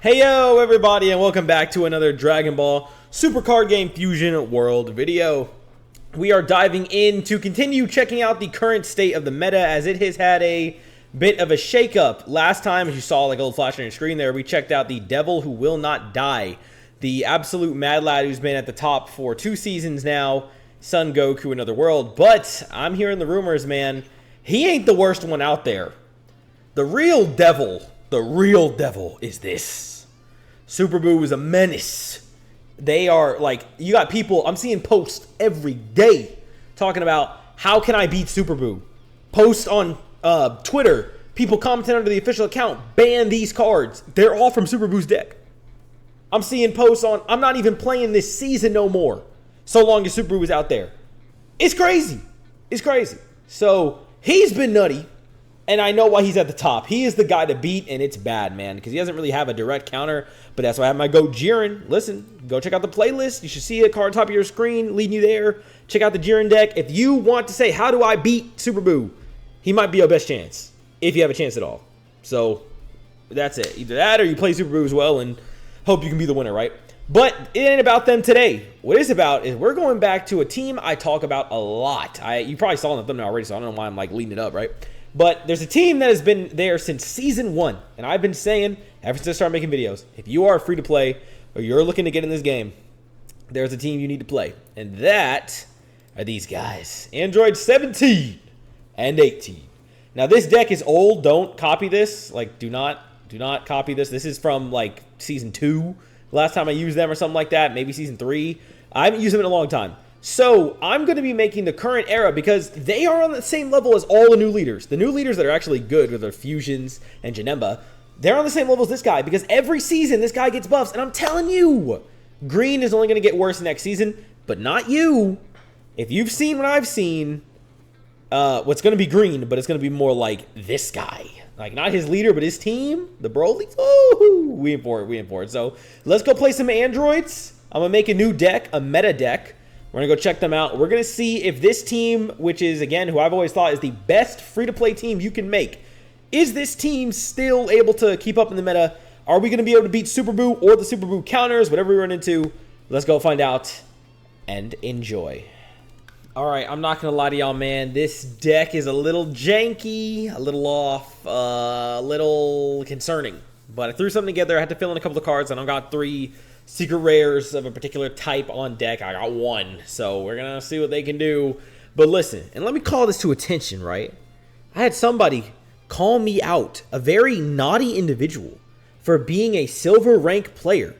Heyo everybody, and welcome back to another Dragon Ball Super Card Game Fusion World video. We are diving in to continue checking out the current state of the meta, as it has had a bit of a shakeup. Last time, as you saw like a little flash on your screen there, we checked out the Devil Who Will Not Die, the absolute mad lad who's been at the top for 2 seasons now, Son Goku Another World. But I'm hearing the rumors, man, he ain't the worst one out there. The real devil is this. Super Buu is a menace. They are like, you got people, I'm seeing posts every day talking about how can I beat Super Buu. Posts on Twitter, people commenting under the official account, ban these cards. They're all from Super Buu's deck. I'm seeing posts on, I'm not even playing this season no more, so long as Super Buu is out there. It's crazy. It's crazy. So he's been nutty. And I know why he's at the top. He is the guy to beat, and it's bad, man, because he doesn't really have a direct counter. But that's why I have my GOAT Jiren. Listen, go check out the playlist. You should see a card on top of your screen leading you there. Check out the Jiren deck. If you want to say, how do I beat Super Buu? He might be your best chance, if you have a chance at all. So that's it. Either that or you play Super Buu as well and hope you can be the winner, right? But it ain't about them today. What it's about is we're going back to a team I talk about a lot. You probably saw it in the thumbnail already, so I don't know why I'm like leading it up, right? But there's a team that has been there since Season 1. And I've been saying, ever since I started making videos, if you are free to play or you're looking to get in this game, there's a team you need to play. And that are these guys. Android 17 and 18. Now, this deck is old. Don't copy this. Like, do not copy this. This is from, like, Season 2. Last time I used them or something like that. Maybe Season 3. I haven't used them in a long time. So I'm going to be making the current era because they are on the same level as all the new leaders. The new leaders that are actually good with their Fusions and Janemba, they're on the same level as this guy because every season this guy gets buffs. And I'm telling you, Green is only going to get worse next season, but not you. If you've seen what I've seen, what's going to be Green, but it's going to be more like this guy. Like, not his leader, but his team, the Broly's. Oh, we in for it. So let's go play some androids. I'm going to make a new deck, a meta deck. We're going to go check them out. We're going to see if this team, which is, again, who I've always thought is the best free-to-play team you can make, is this team still able to keep up in the meta? Are we going to be able to beat Super Buu or the Super Buu counters, whatever we run into? Let's go find out and enjoy. All right, I'm not going to lie to y'all, man. This deck is a little janky, a little off, a little concerning. But I threw something together. I had to fill in a couple of cards, and I got 3 secret rares of a particular type on deck. I got 1, so we're gonna see what they can do. But listen, and let me call this to attention, right? I had somebody call me out, a very naughty individual, for being a silver rank player.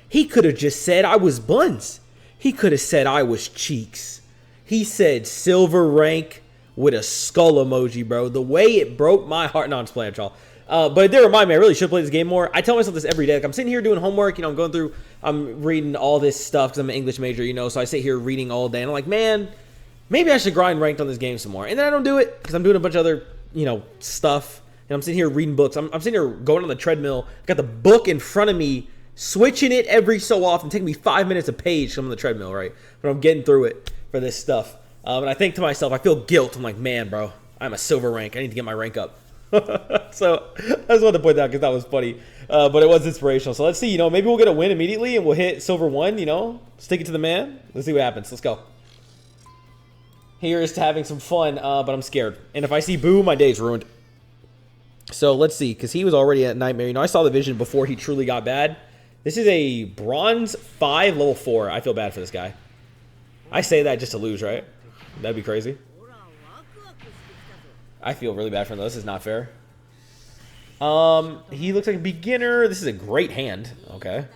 He could have just said I was buns. He could have said I was cheeks. He said silver rank with a skull emoji, bro. The way it broke my heart. No, I'm just playing, y'all. But it did remind me, I really should play this game more. I tell myself this every day. Like, I'm sitting here doing homework, I'm going through, I'm reading all this stuff because I'm an English major, so I sit here reading all day. And I'm like, man, maybe I should grind ranked on this game some more. And then I don't do it because I'm doing a bunch of other, stuff. And I'm sitting here reading books. I'm sitting here going on the treadmill. I got the book in front of me, switching it every so often, taking me 5 minutes a page on the treadmill, right? But I'm getting through it for this stuff. And I think to myself, I feel guilt. I'm like, man, bro, I'm a silver rank. I need to get my rank up. So I just wanted to point that out because that was funny, but it was inspirational. So let's see, maybe we'll get a win immediately and we'll hit silver 1, stick it to the man. Let's see what happens. Let's go. Here's to having some fun, but I'm scared. And if I see Boo, my day's ruined. So let's see, because he was already at Nightmare. I saw the vision before he truly got bad. This is a bronze 5, level 4. I feel bad for this guy. I say that just to lose, right? That'd be crazy. I feel really bad for him, though. This is not fair. He looks like a beginner. This is a great hand. Okay.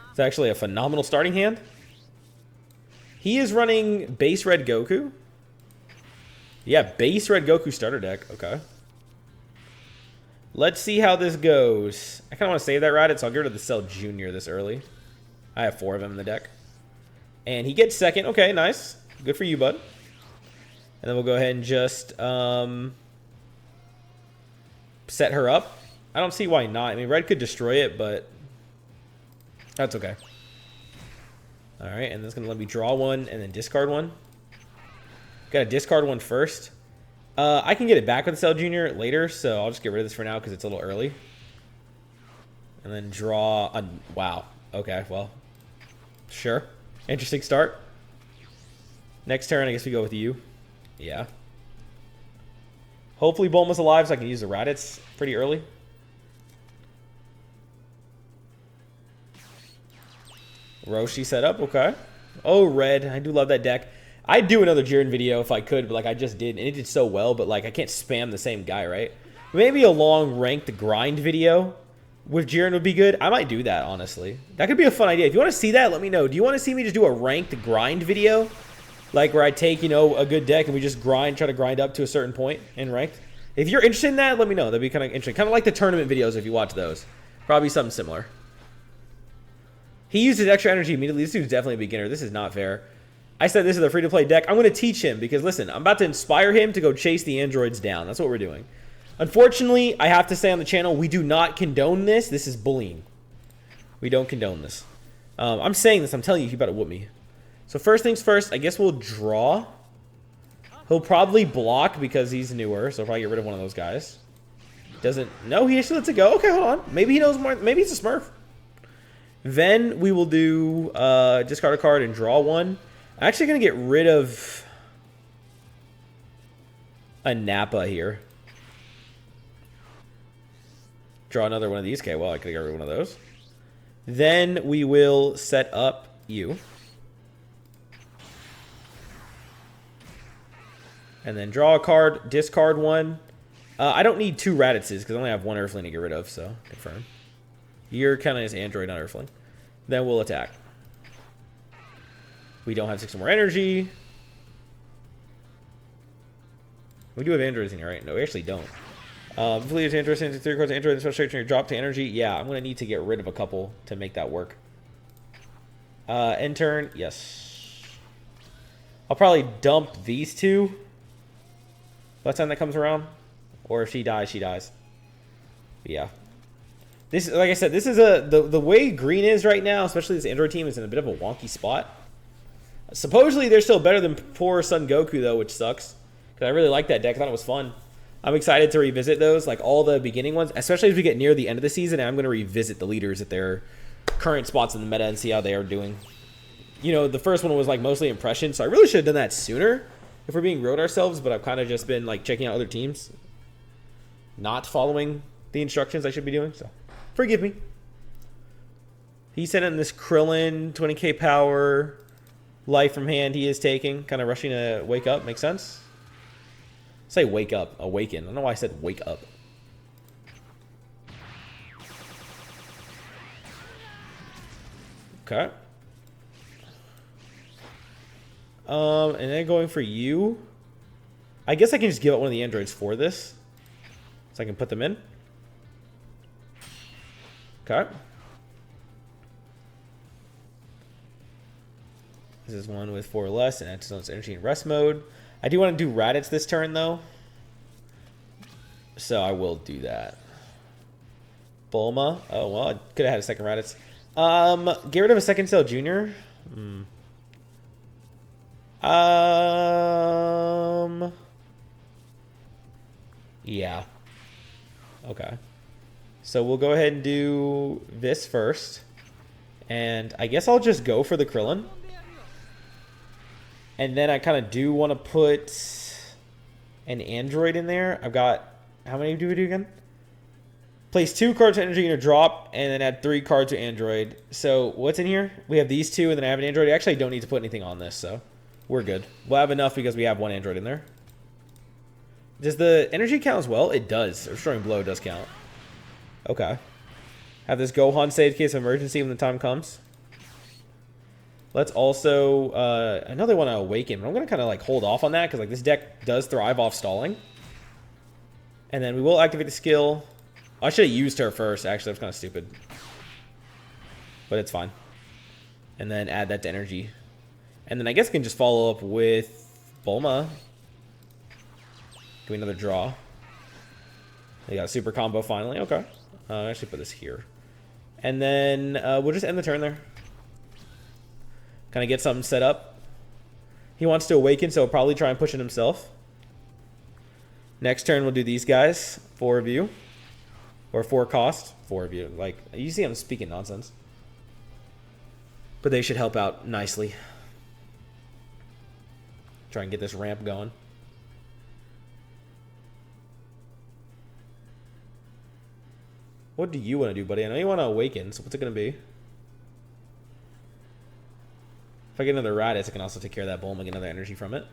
It's actually a phenomenal starting hand. He is running base red Goku. Yeah, base red Goku starter deck. Okay. Let's see how this goes. I kind of want to save that Raditz, so I'll get rid of the Cell Jr. this early. I have 4 of them in the deck. And he gets second. Okay, nice. Good for you, bud. And then we'll go ahead and just set her up. I don't see why not. I mean, red could destroy it, but that's okay. All right, and that's going to let me draw 1 and then discard 1. Got to discard 1 first. I can get it back with Cell Jr. later, so I'll just get rid of this for now because it's a little early. And then draw a... Wow. Okay, well. Sure. Interesting start. Next turn, I guess we go with you. Yeah. Hopefully Bulma's alive so I can use the Raditz pretty early. Roshi set up. Okay. Oh, red. I do love that deck. I'd do another Jiren video if I could, but like I just did, and it did so well, but like I can't spam the same guy, right? Maybe a long ranked grind video with Jiren would be good. I might do that, honestly. That could be a fun idea. If you want to see that, let me know. Do you want to see me just do a ranked grind video? Like where I take, you know, a good deck and we just grind, try to grind up to a certain point in ranked? If you're interested in that, let me know. That'd be kind of interesting. Kind of like the tournament videos if you watch those. Probably something similar. He used his extra energy immediately. This dude's definitely a beginner. This is not fair. I said this is a free-to-play deck. I'm going to teach him because, listen, I'm about to inspire him to go chase the androids down. That's what we're doing. Unfortunately, I have to say on the channel, we do not condone this. This is bullying. We don't condone this. I'm saying this. I'm telling you, he better whoop me. So first things first, I guess we'll draw. He'll probably block because he's newer, so I'll probably get rid of one of those guys. Doesn't... No, he actually lets it go. Okay, hold on. Maybe he knows more. Maybe he's a Smurf. Then we will do discard a card and draw one. I'm actually going to get rid of a Nappa here. Draw another one of these. Okay, well, I could get rid of one of those. Then we will set up you. And then draw a card, discard one. I don't need two Raditzes because I only have one Earthling to get rid of, so confirm. You're kind of his android, not Earthling. Then we'll attack. We don't have 6 more energy. We do have androids in here, right? No, we actually don't. Please androids into 3 cards of android, special your drop to energy. Yeah, I'm going to need to get rid of a couple to make that work. End turn, yes. I'll probably dump these two by the time that comes around. Or if she dies, she dies. But yeah. This, like I said, this is the way green is right now, especially this android team, is in a bit of a wonky spot. Supposedly, they're still better than poor Son Goku, though, which sucks. Because I really like that deck. I thought it was fun. I'm excited to revisit those, like all the beginning ones, especially as we get near the end of the season. And I'm going to revisit the leaders at their current spots in the meta and see how they are doing. You know, the first one was like mostly impression, so I really should have done that sooner if we're being real to ourselves. But I've kind of just been like checking out other teams, not following the instructions I should be doing. So forgive me. He sent in this Krillin, 20k power, life from hand he is taking, kind of rushing to wake up. Makes sense? Say wake up, awaken. I don't know why I said wake up. Okay. And then going for you. I guess I can just give up one of the androids for this. So I can put them in. Okay. This is one with 4 less and it's energy in rest mode. I do want to do Raditz this turn, though. So I will do that. Bulma. Oh, well, I could have had a second Raditz. Get rid of a second Cell Junior. Yeah. Okay. So we'll go ahead and do this first. And I guess I'll just go for the Krillin. And then I kind of do want to put an android in there. I've got... How many do we do again? Place 2 cards to energy in a drop, and then add 3 cards to android. So what's in here? We have these 2, and then I have an android. I actually don't need to put anything on this, so we're good. We'll have enough because we have 1 android in there. Does the energy count as well? It does. Restoring blow does count. Okay. Have this Gohan save in case of emergency when the time comes. Let's also, another one, Awaken. But I'm going to kind of like hold off on that because like this deck does thrive off stalling. And then we will activate the skill. I should have used her first. Actually, that was kind of stupid. But it's fine. And then add that to energy. And then I guess I can just follow up with Bulma. Do another draw. We got a super combo finally. Okay. I'll actually put this here. And then we'll just end the turn there. Kind of get something set up. He wants to awaken, so he'll probably try and push it himself. Next turn, we'll do these guys. 4 of you. Or 4 cost. 4 of you. Like, you see I'm speaking nonsense. But they should help out nicely. Try and get this ramp going. What do you want to do, buddy? I know you want to awaken, so what's it going to be? If I get another Raditz, I can also take care of that Bulma and get another energy from it.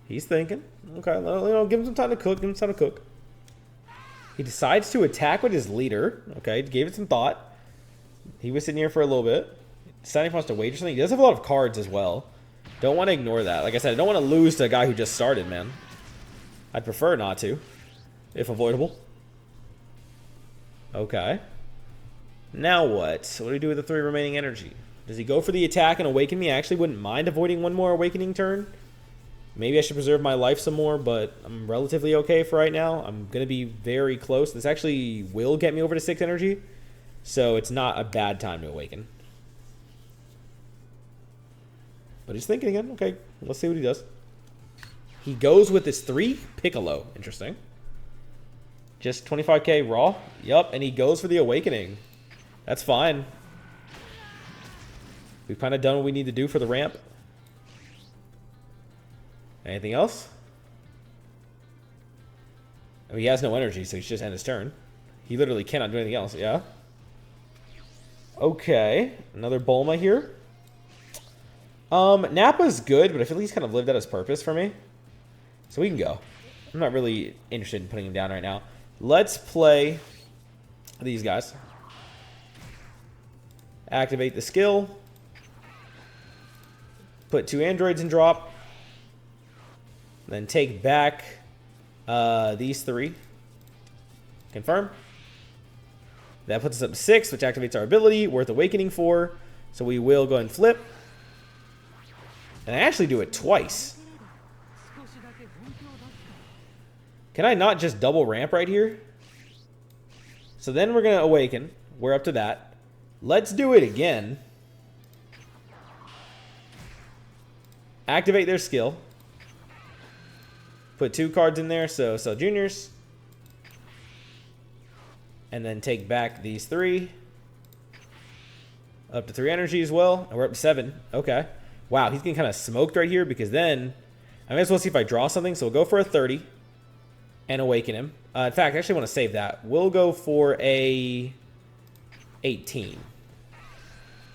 He's thinking. Okay, give him some time to cook. Give him some time to cook. He decides to attack with his leader. Okay, gave it some thought. He was sitting here for a little bit. Deciding if he wants to wait or something. He does have a lot of cards as well. Don't want to ignore that. Like I said, I don't want to lose to a guy who just started, man. I'd prefer not to, if avoidable. Okay. Now what? What do we do with the 3 remaining energy? Does he go for the attack and awaken me? I actually wouldn't mind avoiding one more awakening turn. Maybe I should preserve my life some more, but I'm relatively okay for right now. I'm going to be very close. This actually will get me over to 6 energy, so it's not a bad time to awaken. But he's thinking again. Okay, let's see what he does. He goes with his 3 Piccolo. Interesting. Just 25k raw. Yup, and he goes for the awakening. That's fine. We've kind of done what we need to do for the ramp. Anything else? I mean, he has no energy, so he should just end his turn. He literally cannot do anything else, yeah? Okay, another Bulma here. Nappa's good, but I feel like he's kind of lived out his purpose for me. So we can go. I'm not really interested in putting him down right now. Let's play these guys. Activate the skill. Put 2 androids in drop. Then take back these 3. Confirm. That puts us up to 6, which activates our ability. Worth awakening for. So we will go and flip. And I actually do it twice. Can I not just double ramp right here? So then we're going to awaken. We're up to that. Let's do it again. Activate their skill. Put 2 cards in there, so Cell Juniors. And then take back these 3. Up to 3 energy as well. And we're up to 7. Okay. Wow, he's getting kind of smoked right here because then I may as well see if I draw something. So we'll go for a 30 and awaken him. In fact, I actually want to save that. We'll go for a 18.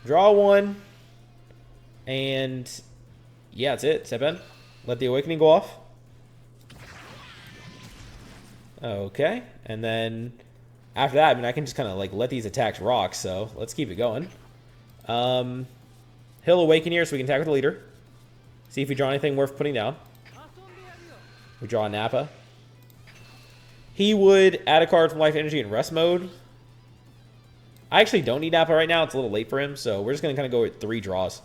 Draw 1. And yeah, that's it. Step in. Let the awakening go off. Okay. And then after that, I mean, I can just kind of like let these attacks rock. So let's keep it going. He'll awaken here so we can attack with the leader. See if we draw anything worth putting down. We draw a Nappa. He would add a card from life energy in rest mode. I actually don't need Nappa right now. It's a little late for him. So we're just going to kind of go with 3 draws.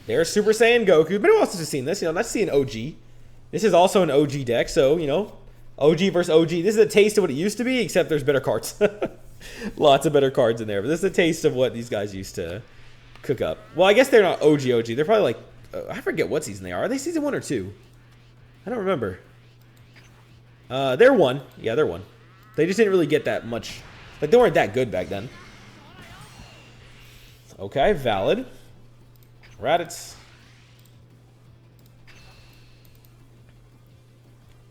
There's Super Saiyan Goku. But who else has seen this? You know, let's see an OG. This is also an OG deck. So, you know, OG versus OG. This is a taste of what it used to be, except there's better cards. Lots of better cards in there. But this is a taste of what these guys used to cook up. Well, I guess they're not OG. They're probably like, I forget what season they are. Are they season 1 or 2? I don't remember. They're 1. Yeah, they're 1. They just didn't really get that much. Like, they weren't that good back then. Okay, valid. Raditz.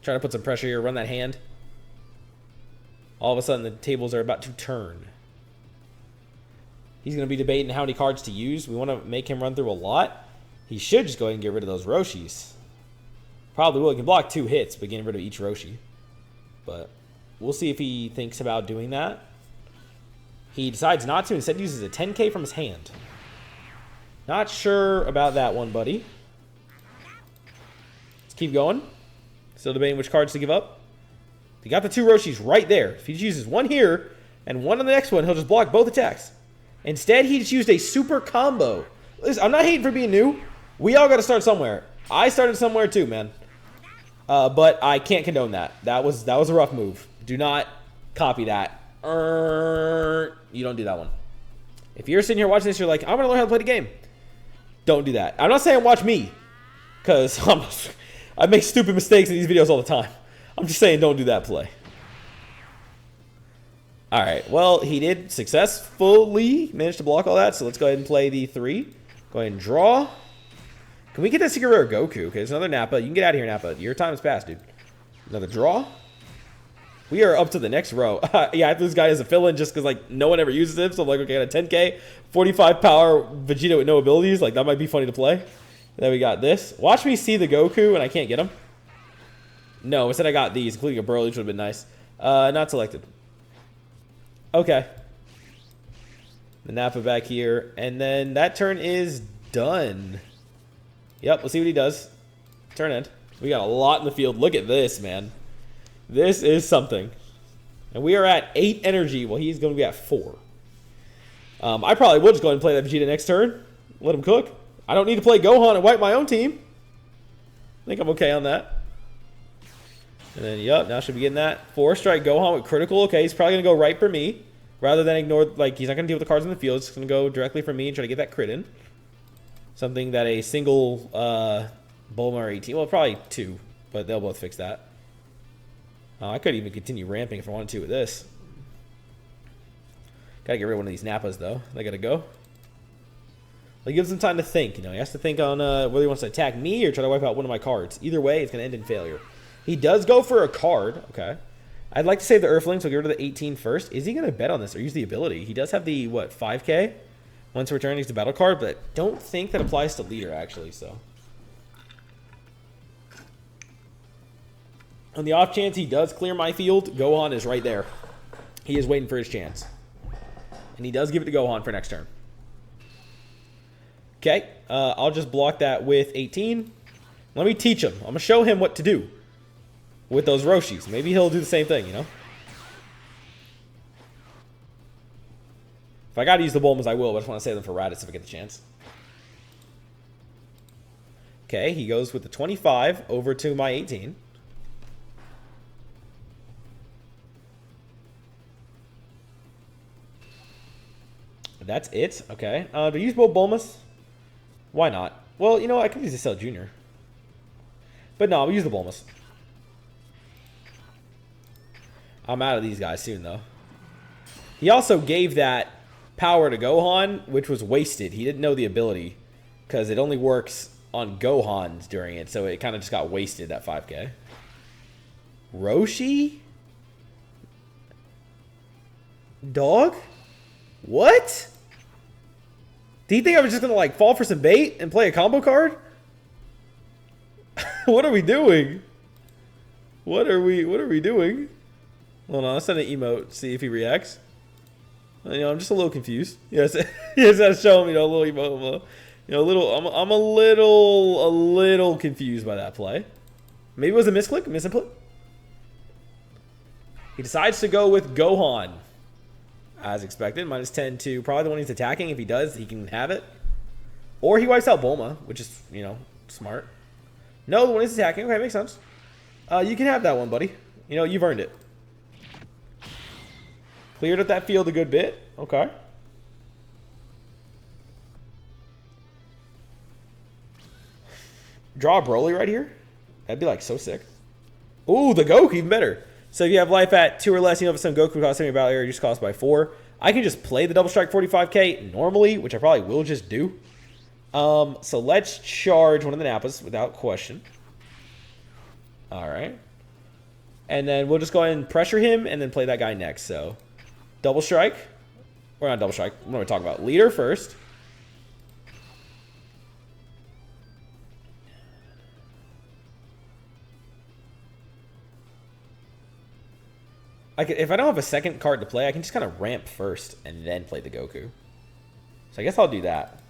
Trying to put some pressure here. Run that hand. All of a sudden, the tables are about to turn. He's going to be debating how many cards to use. We want to make him run through a lot. He should just go ahead and get rid of those Roshis. Probably will. He can block 2 hits, but getting rid of each Roshi. But we'll see if he thinks about doing that. He decides not to. Instead, uses a 10k from his hand. Not sure about that one, buddy. Let's keep going. Still debating which cards to give up. He got the 2 Roshis right there. If he just uses 1 here and 1 on the next one, he'll just block both attacks. Instead, he just used a super combo. Listen, I'm not hating for being new. We all got to start somewhere. I started somewhere too, man. But I can't condone that. That was a rough move. Do not copy that. You don't do that one. If you're sitting here watching this, you're like, I want to learn how to play the game. Don't do that. I'm not saying watch me, because I make stupid mistakes in these videos all the time. I'm just saying don't do that play. Alright, well, he did successfully manage to block all that, so let's go ahead and play the 3. Go ahead and draw. Can we get that secret rare Goku? Okay, there's another Nappa. You can get out of here, Nappa. Your time has passed, dude. Another draw. We are up to the next row. Yeah, I threw this guy as a fill-in just because, like, no one ever uses him. So I'm like, okay, I got a 10k, 45 power Vegeta with no abilities. Like, that might be funny to play. Then we got this. Watch me see the Goku and I can't get him. No, instead I got these, including a Broly, which would have been nice. Not selected. Okay. The Nappa back here. And then that turn is done. Yep, let's see what he does. Turn end. We got a lot in the field. Look at this, man. This is something. And we are at 8 energy while he's going to be at 4. I probably would just go ahead and play that Vegeta next turn. Let him cook. I don't need to play Gohan and wipe my own team. I think I'm okay on that. And then, yep, now should be getting that. 4-strike Gohan with critical. Okay, he's probably going to go right for me. Rather than ignore, like, he's not going to deal with the cards in the field. He's going to go directly for me and try to get that crit in. Something that a single Bulma or 18, well, probably 2, but they'll both fix that. I could even continue ramping if I wanted to with this. Gotta get rid of one of these Nappas, though. They gotta go. It gives him time to think. You know, he has to think on whether he wants to attack me or try to wipe out one of my cards. Either way, it's gonna end in failure. He does go for a card. Okay. I'd like to save the Earthling, so get rid of the 18 first. Is he gonna bet on this or use the ability? He does have the, what, 5k? Once returning to battle card, but don't think that applies to leader, actually, so. On the off chance he does clear my field, Gohan is right there. He is waiting for his chance. And he does give it to Gohan for next turn. Okay, I'll just block that with 18. Let me teach him. I'm going to show him what to do with those Roshis. Maybe he'll do the same thing, you know? If I got to use the Bulmas, I will, but I just want to save them for Raditz if I get the chance. Okay, he goes with the 25 over to my 18. That's it. Okay. Do I use both Bulmas? Why not? Well, you know, I could use the Cell Jr. But no, I'll use the Bulmas. I'm out of these guys soon, though. He also gave that power to Gohan, which was wasted. He didn't know the ability because it only works on Gohans during it, so it kind of just got wasted, that 5k. Roshi? Dog? What? Do you think I was just gonna like fall for some bait and play a combo card? What are we doing? What are we doing? Hold on, I'll send an emote, see if he reacts. You know, I'm just a little confused. Yes, yes, that's showing me, you know, a little emote. You know, a little. I'm a little confused by that play. Maybe it was a misclick, misinput. He decides to go with Gohan. As expected, minus 10 to probably the one he's attacking. If he does, he can have it. Or he wipes out Bulma, which is, you know, smart. No, the one he's attacking. Okay, makes sense. You can have that one, buddy. You know, you've earned it. Cleared up that field a good bit. Okay. Draw a Broly right here. That'd be, like, so sick. Ooh, the Goku, even better. So if you have life at 2 or less, you know, if some Goku cost 70 battle area, just cost by 4. I can just play the double strike 45k normally, which I probably will just do. So let's charge one of the Nappas without question. All right. And then we'll just go ahead and pressure him and then play that guy next. So double strike. Or not double strike. What am I talking about? Leader first. If I don't have a second card to play, I can just kind of ramp first and then play the Goku. So I guess I'll do that.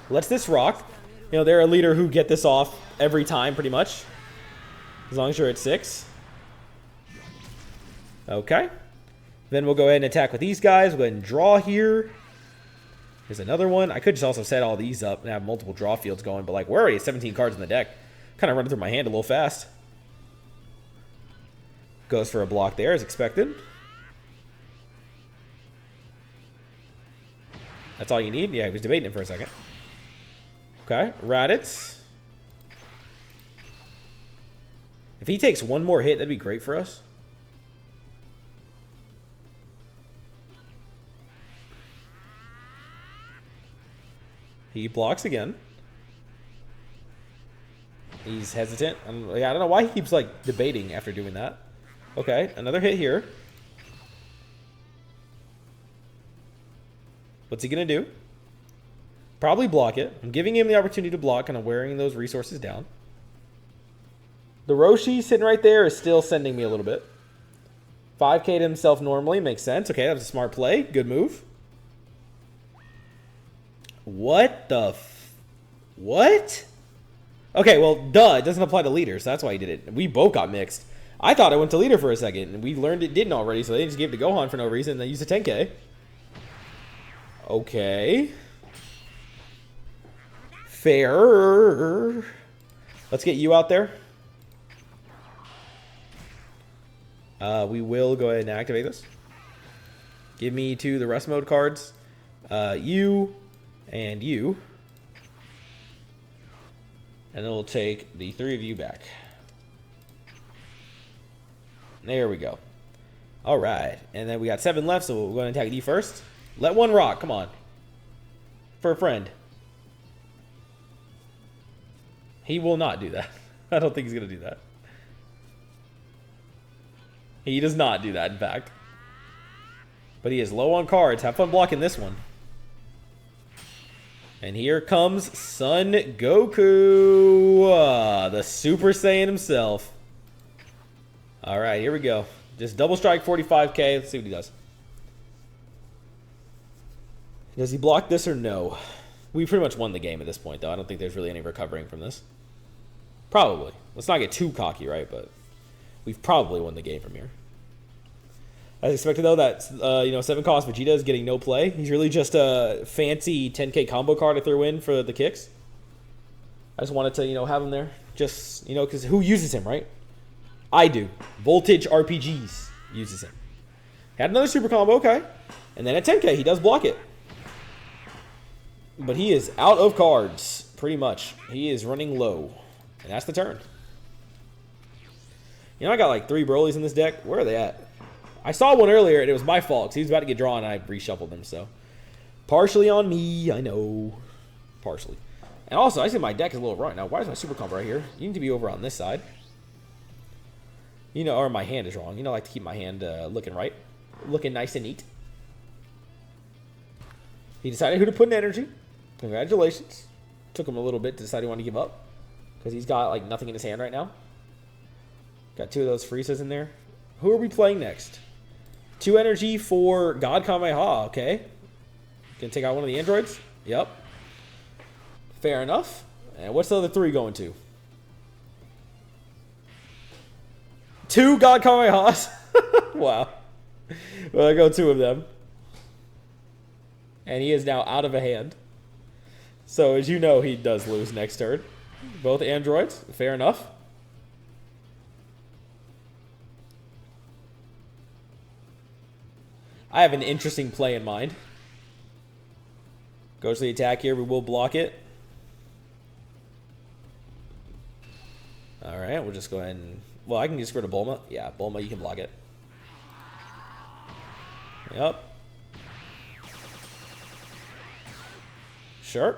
Let's this rock. You know, they're a leader who get this off every time, pretty much. As long as you're at 6. Okay. Then we'll go ahead and attack with these guys. We'll go ahead and draw here. Here's another one. I could just also set all these up and have multiple draw fields going, but like we're already at 17 cards in the deck. Kind of running through my hand a little fast. Goes for a block there, as expected. That's all you need? Yeah, he was debating it for a second. Okay, Raditz. If he takes one more hit, that'd be great for us. He blocks again. He's hesitant. I don't know why he keeps like debating after doing that. Okay, another hit here. What's he gonna do? Probably block it. I'm giving him the opportunity to block, and I'm wearing those resources down. The Roshi sitting right there is still sending me a little bit. 5K'd himself normally. Makes sense. Okay, that was a smart play. Good move. What the what? Okay, well, duh. It doesn't apply to leader, so that's why he did it. We both got mixed. I thought it went to leader for a second, and we learned it didn't already, so they just gave it to Gohan for no reason, and they used a 10K. Okay. Fair. Let's get you out there. We will go ahead and activate this. Give me two the rest mode cards. You and you. And then we'll take the three of you back. There we go. All right. And then we got 7 left, so we'll go ahead and attack you first. Let one rock. Come on. For a friend. He will not do that. I don't think he's going to do that. He does not do that, in fact. But he is low on cards. Have fun blocking this one. And here comes Son Goku. The Super Saiyan himself. Alright, here we go. Just double strike 45K. Let's see what he does. Does he block this or no? We pretty much won the game at this point, though. I don't think there's really any recovering from this. Probably. Let's not get too cocky, right? But we've probably won the game from here. As expected, though, that 7 cost Vegeta is getting no play. He's really just a fancy 10K combo card I threw in for the kicks. I just wanted to, have him there. Just, because who uses him, right? I do. Voltage RPGs uses him. Had another super combo, okay. And then at 10K, he does block it. But he is out of cards, pretty much. He is running low. And that's the turn. I got like 3 Broly's in this deck. Where are they at? I saw one earlier, and it was my fault. He was about to get drawn, and I reshuffled them, so. Partially on me, I know. Partially. And also, I see my deck is a little wrong. Now, why is my super combo right here? You need to be over on this side. Or my hand is wrong. I like to keep my hand looking right. Looking nice and neat. He decided who to put in energy. Congratulations. Took him a little bit to decide he wanted to give up. Because he's got, like, nothing in his hand right now. Got 2 of those Friesas in there. Who are we playing next? 2 energy for God Kamehameha, okay. Gonna take out one of the androids? Yep. Fair enough. And what's the other 3 going to? 2 God Kamehamehas? Wow. Well, I go 2 of them. And he is now out of a hand. So, as you know, he does lose next turn. Both androids. Fair enough. I have an interesting play in mind. Goes to the attack here. We will block it. Alright, we'll just go ahead and... Well, I can just go to Bulma. Yeah, Bulma, you can block it. Yep. Sure.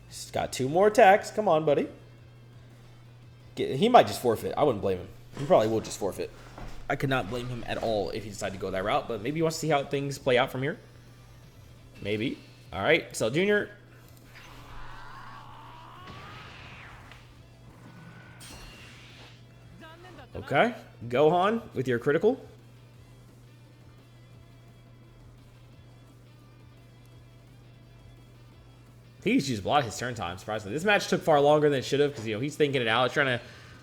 He's got 2 more attacks. Come on, buddy. He might just forfeit. I wouldn't blame him. He probably will just forfeit. I could not blame him at all if he decided to go that route, but maybe he wants to see how things play out from here. Maybe. All right, Cell Jr. Okay, Gohan with your critical. He's used a lot of his turn time, surprisingly. This match took far longer than it should have because, he's thinking it out, trying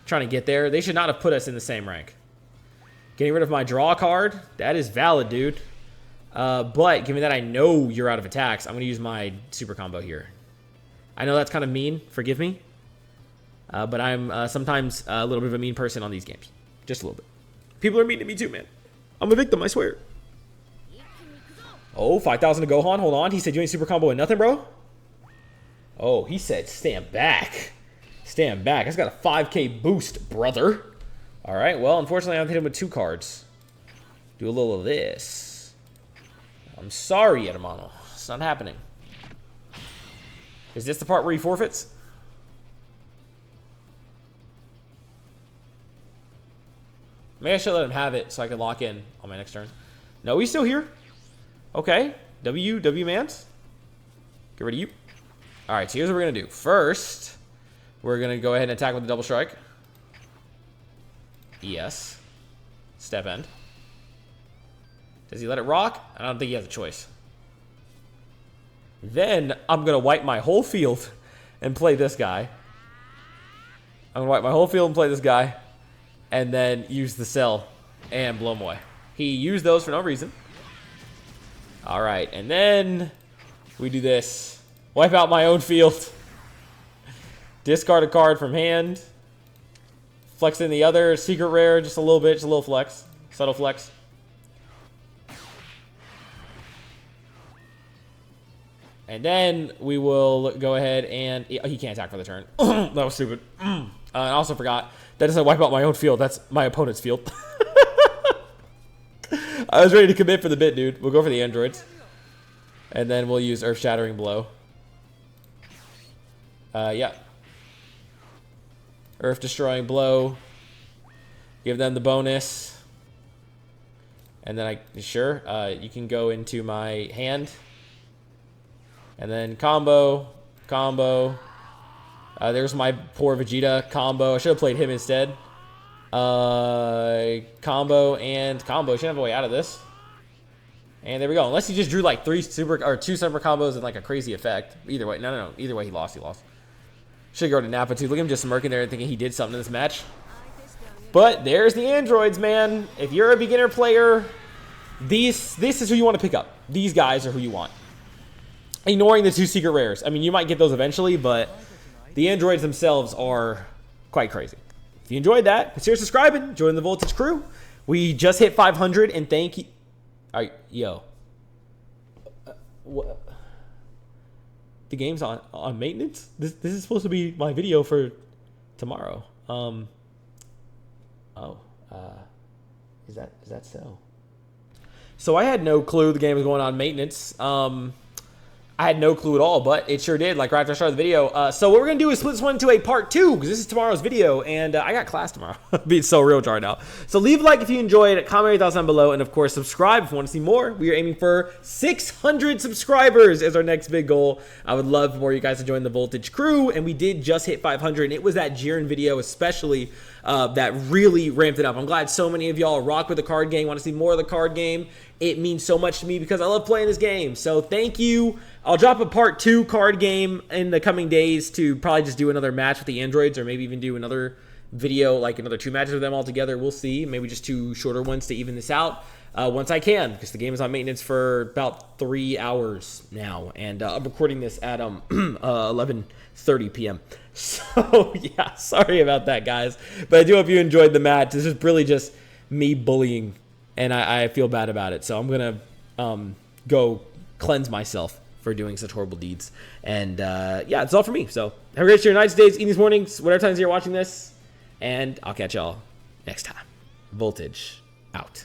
to get there. They should not have put us in the same rank. Getting rid of my draw card, that is valid, dude. But given that I know you're out of attacks, I'm going to use my super combo here. I know that's kind of mean, forgive me. But I'm sometimes a little bit of a mean person on these games. Just a little bit. People are mean to me too, man. I'm a victim, I swear. Oh, 5,000 to Gohan. Hold on. He said you ain't super combo and nothing, bro. Oh, he said stand back. Stand back. I just got a 5K boost, brother. All right. Well, unfortunately, I have to hit him with 2 cards. Do a little of this. I'm sorry, hermano. It's not happening. Is this the part where he forfeits? Maybe I should let him have it so I can lock in on my next turn. No, he's still here. Okay. W Mans. Get rid of you. All right, so here's what we're going to do. First, we're going to go ahead and attack with the double strike. Yes. Step end. Does he let it rock? I don't think he has a choice. Then I'm going to wipe my whole field and play this guy. I'm going to wipe my whole field and play this guy. And then use the cell and blow him away. He used those for no reason. All right, and then we do this. Wipe out my own field. Discard a card from hand. Flex in the other. Secret rare, just a little bit, just a little flex. Subtle flex. And then we will go ahead and... he can't attack for the turn. That was stupid. I also forgot. That doesn't wipe out my own field. That's my opponent's field. I was ready to commit for the bit, dude. We'll go for the androids. And then we'll use Earth-Shattering Blow. Yeah. Earth-Destroying Blow. Give them the bonus. And then you can go into my hand. And then combo. There's my poor Vegeta combo. I should have played him instead. Combo and combo. Should have a way out of this. And there we go. Unless he just drew like 2 super combos and like a crazy effect. Either way. No. Either way, he lost. Should go to Nappa too. Look at him just smirking there and thinking he did something in this match. But there's the androids, man. If you're a beginner player, this is who you want to pick up. These guys are who you want. Ignoring the 2 secret rares. I mean, you might get those eventually, but the androids themselves are quite crazy. If you enjoyed that, consider subscribing. Join the Voltage crew. We just hit 500, and thank you. All right, yo. What? The game's on maintenance? This is supposed to be my video for tomorrow. Is that so? So I had no clue the game was going on maintenance. I had no clue at all, but it sure did, like right after I started the video. So what we're going to do is split this one into a part 2, because this is tomorrow's video, and I got class tomorrow. Being so real right now. So leave a like if you enjoyed, comment your thoughts down below, and of course subscribe if you want to see more. We are aiming for 600 subscribers as our next big goal. I would love for you guys to join the Voltage crew, and we did just hit 500, and it was that Jiren video especially that really ramped it up. I'm glad so many of y'all rock with the card game, want to see more of the card game. It means so much to me because I love playing this game. So thank you. I'll drop a part 2 card game in the coming days to probably just do another match with the androids, or maybe even do another video, like another 2 matches with them all together. We'll see. Maybe just 2 shorter ones to even this out once I can, because the game is on maintenance for about 3 hours now. And I'm recording this at 11:30 p.m. So yeah, sorry about that, guys. But I do hope you enjoyed the match. This is really just me bullying, and I feel bad about it. So I'm going to go cleanse myself for doing such horrible deeds. And yeah, that's all for me. So have a great day, nights, days, evenings, mornings, whatever times you're watching this. And I'll catch y'all next time. Voltage out.